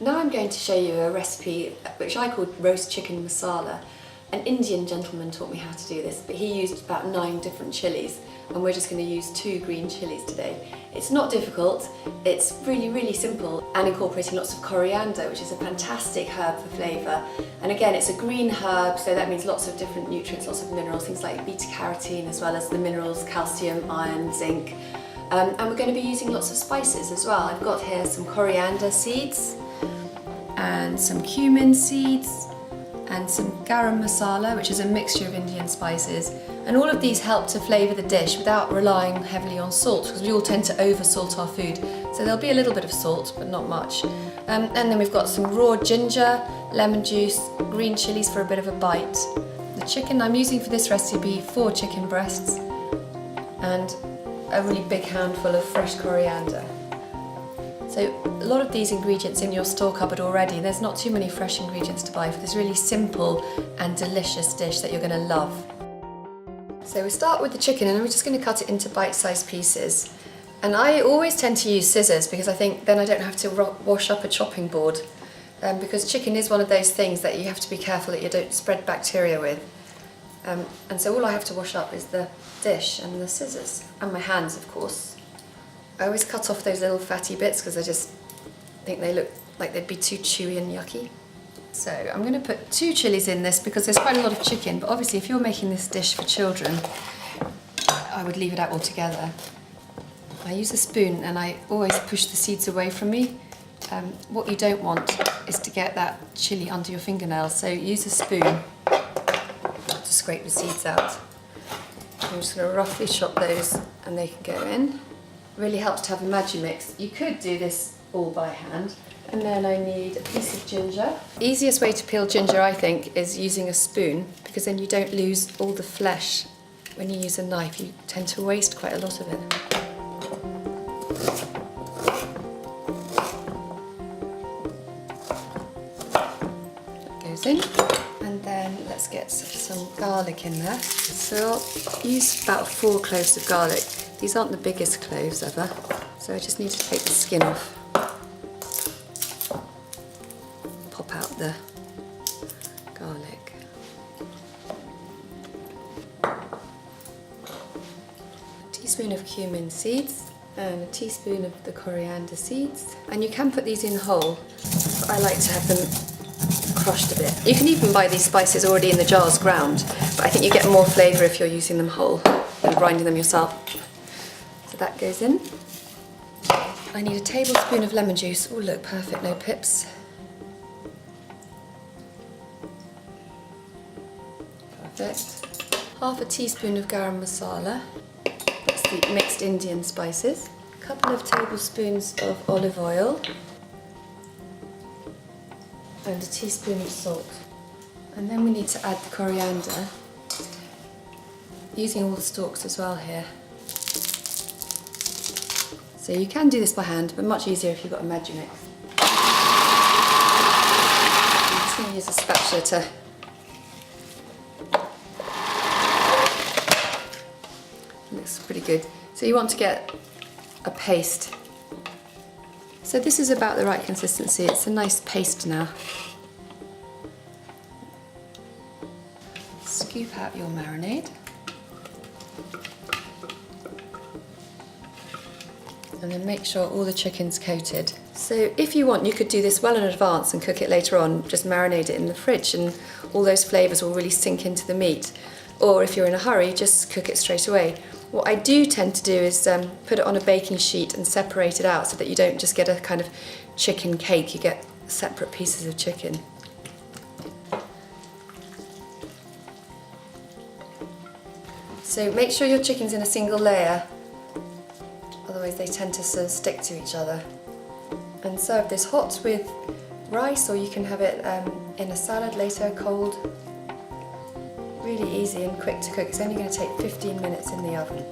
Now I'm going to show you a recipe which I called roast chicken masala. An Indian gentleman taught me how to do this, but he used about 9 different chilies, and we're just going to use 2 green chilies today. It's not difficult, it's really simple, and incorporating lots of coriander, which is a fantastic herb for flavour. And again, it's a green herb, so that means lots of different nutrients, lots of minerals, things like beta-carotene, as well as the minerals calcium, iron, zinc. And we're going to be using lots of spices as well. I've got here some coriander seeds, and some cumin seeds, and some garam masala, which is a mixture of Indian spices. And all of these help to flavour the dish without relying heavily on salt, because we all tend to over salt our food. So there'll be a little bit of salt, but not much. And then we've got some raw ginger, lemon juice, green chilies for a bit of a bite. The chicken I'm using for this recipe, 4 chicken breasts, and a really big handful of fresh coriander. So a lot of these ingredients in your store cupboard already. There's not too many fresh ingredients to buy for this really simple and delicious dish that you're going to love. So we start with the chicken, and we're just going to cut it into bite-sized pieces. And I always tend to use scissors because I think then I don't have to wash up a chopping board. Because chicken is one of those things that you have to be careful that you don't spread bacteria with. And so all I have to wash up is the dish and the scissors, and my hands of course. I always cut off those little fatty bits because I just think they look like they'd be too chewy and yucky. So I'm going to put 2 chilies in this because there's quite a lot of chicken, but obviously if you're making this dish for children, I would leave it out altogether. I use a spoon and I always push the seeds away from me. What you don't want is to get that chili under your fingernails, so use a spoon to scrape the seeds out. I'm just going to roughly chop those and they can go in. Really helps to have a Magimix. You could do this all by hand. And then I need a piece of ginger. The easiest way to peel ginger, I think, is using a spoon, because then you don't lose all the flesh. When you use a knife, you tend to waste quite a lot of it. That goes in. And then let's get some garlic in there. So I'll use about 4 cloves of garlic. These aren't the biggest cloves ever, so I just need to take the skin off. Pop out the garlic. A teaspoon of cumin seeds and a teaspoon of the coriander seeds. And you can put these in whole, but I like to have them crushed a bit. You can even buy these spices already in the jars ground, but I think you get more flavour if you're using them whole and grinding them yourself. So that goes in. I need a tablespoon of lemon juice. Oh look, perfect, no pips. Perfect. Half a teaspoon of garam masala. That's the mixed Indian spices. A couple of tablespoons of olive oil. And a teaspoon of salt. And then we need to add the coriander. Using all the stalks as well here. So you can do this by hand, but much easier if you've got a Magimix. I'm just going to use a spatula to looks pretty good. So you want to get a paste. So this is about the right consistency. It's a nice paste now. Scoop out your marinade. And then make sure all the chicken's coated. So if you want, you could do this well in advance and cook it later on, just marinate it in the fridge, and all those flavours will really sink into the meat. Or if you're in a hurry, just cook it straight away. What I do tend to do is put it on a baking sheet and separate it out so that you don't just get a kind of chicken cake, you get separate pieces of chicken. So make sure your chicken's in a single layer, otherwise they tend to sort of stick to each other. And serve this hot with rice, or you can have it in a salad later, cold. Really easy and quick to cook. It's only going to take 15 minutes in the oven.